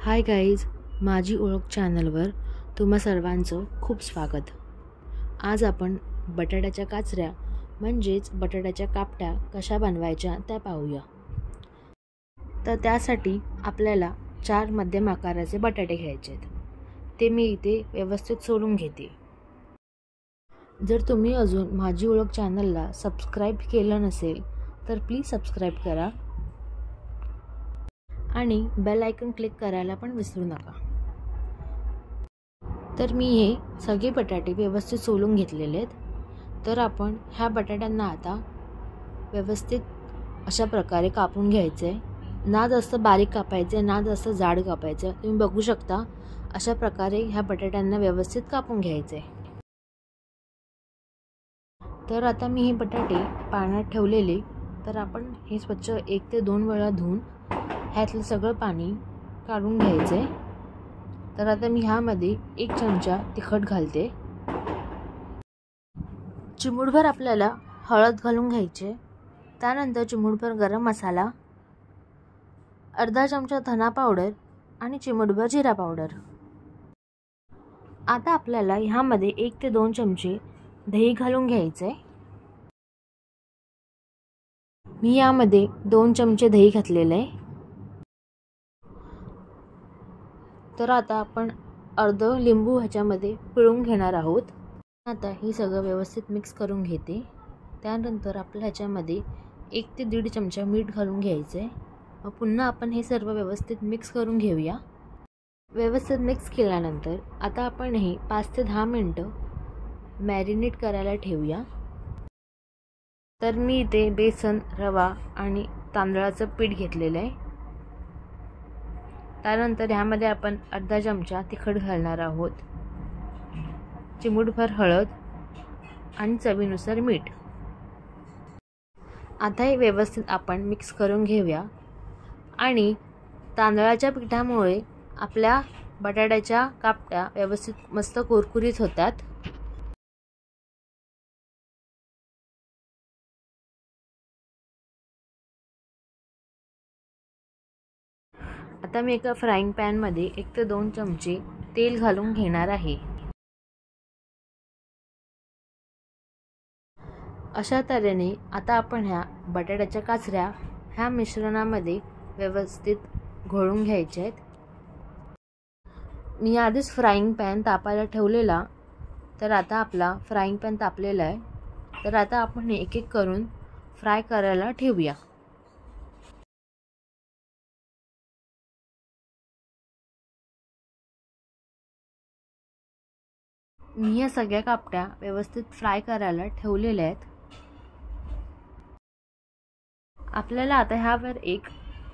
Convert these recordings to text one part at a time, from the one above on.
Hi guys, माझी ओळख चॅनलवर तुम्हा सर्वांचं खूप स्वागत। आज आपण बटाट्याच्या काचऱ्या म्हणजेच बटाट्याच्या कापट्या कशा बनवायच्या त्या पाहूया। तर त्यासाठी आपल्याला 4 मध्यम आकाराचे बटाटे घ्यायचे आहेत। ते मी इथे व्यवस्थित सोलून घेते। जर तुम्ही अजून माझी ओळख चॅनलला सबस्क्राइब केलं नसेल तर प्लीज सबस्क्राइब करा आणि बेल आयकॉन क्लिक करायला पण विसरू नका। तर मी हे सगळे बटाटे व्यवस्थित सोलून घेतलेले आहेत। तर आपण ह्या बटाट्यांना आता व्यवस्थित अशा प्रकारे कापून घ्यायचे। ना जास्त बारीक कापायचे ना जास्त जाड कापायचे। तुम्ही बघू शकता अशा प्रकारे ह्या बटाट्यांना व्यवस्थित कापून घ्यायचे। तर आता मी हे बटाटे पाण्यात ठेवलेले, तर आपण हे स्वच्छ 1 ते 2 वेळा धुवून ह्यातलं सगळं पाणी काढून घ्यायचे। तर आता मी ह्यामध्ये 1 चमचा तिखट घालते। चिमूटभर आपल्याला हळद घालून घ्यायचे। त्यानंतर चिमूटभर गरम मसाला, अर्धा चमचा धना पावडर आणि चिमूटभर जिरा पावडर। आता आपल्याला ह्यामध्ये 1 ते 2 चमचे दही घालून घ्यायचे। मी यामध्ये 2 चमचे दही घातलेले आहे। तर आता आपण अर्धा लिंबू ह्याच्यामध्ये पिळून घेणार आहोत। आता हे सगळं व्यवस्थित मिक्स करून घेते। त्यानंतर आपल्या ह्याच्यामध्ये 1 ते 1.5 चमचा मीठ घालून घ्यायचे। पुन्हा आपण हे सर्व व्यवस्थित मिक्स करून घेऊया। व्यवस्थित मिक्स केल्यानंतर आता आपण हे 5 ते 10 मिनिटं मॅरिनेट करायला ठेवूया। तर मी इथे बेसन, रवा आणि तांदळाचं पीठ घेतलेलं आहे। त्यानंतर ह्यामध्ये आपण अर्धा चमचा तिखट घालणार आहोत, चिमूटभर हळद आणि चवीनुसार मीठ। आता हे व्यवस्थित आपण मिक्स करून घेऊया। आणि तांदळाच्या पिठामुळे आपल्या बटाट्याच्या कापट्या व्यवस्थित मस्त कुरकुरीत होतात। आता मी एका फ्राईंग पॅनमध्ये 1 ते 2 चमचे तेल घालून घेणार आहे। अशा तऱ्हेने आता आपण ह्या बटाट्याच्या काचऱ्या ह्या मिश्रणामध्ये व्यवस्थित घोळून घ्यायच्या आहेत। मी आधीच फ्राईंग पॅन तापायला ठेवलेला, तर आता आपला फ्राईंग पॅन तापलेला आहे। तर आता आपण हे एक एक करून फ्राय करायला ठेवूया। मी या सगळ्या कापट्या व्यवस्थित फ्राय करायला ठेवलेल्या आहेत। आपल्याला आता ह्यावर एक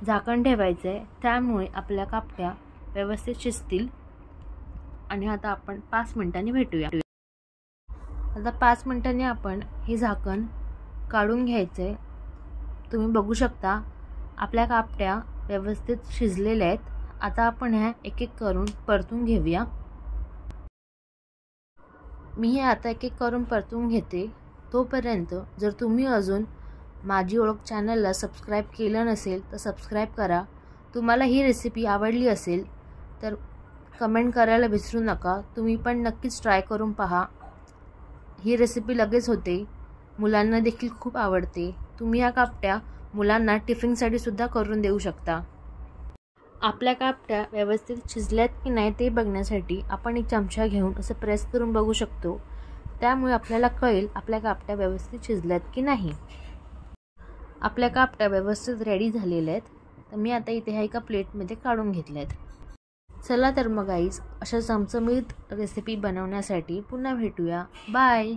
झाकण ठेवायचं आहे, त्यामुळे आपल्या कापट्या व्यवस्थित शिजतील। आणि आता आपण 5 मिनिटांनी भेटूया। आता 5 मिनिटांनी आपण हे झाकण काढून घ्यायचे। तुम्ही बघू शकता आपल्या कापट्या व्यवस्थित शिजलेल्या आहेत। आता आपण ह्या एक एक करून परतून घेऊया। मी हे आता एक एक करून परतून घेते। तोपर्यंत जर तुम्ही अजून माझी ओळख चॅनलला सबस्क्राइब केलं नसेल तर सबस्क्राइब करा। तुम्हाला ही रेसिपी आवडली असेल तर कमेंट करायला विसरू नका। तुम्ही पण नक्कीच ट्राय करून पहा। ही रेसिपी लगेच होते, मुलांना देखील खूप आवडते। तुम्ही या कापट्या मुलांना टिफिनसाठी सुद्धा करून देऊ शकता। आपल्या कापट्या व्यवस्थित शिजल्यात की नाही ते बघण्यासाठी आपण एक चमचा घेऊन असं प्रेस करून बघू शकतो। त्यामुळे आपल्याला कळेल आपल्या कापट्या व्यवस्थित शिजल्यात की नाही। आपल्या कापट्या व्यवस्थित रेडी झालेल्या आहेत। तर मी आता इथे ह्या एका प्लेटमध्ये काढून घेतल्यात। चला तर मग गाईज, अशा चमचमीत रेसिपी बनवण्यासाठी पुन्हा भेटूया। बाय।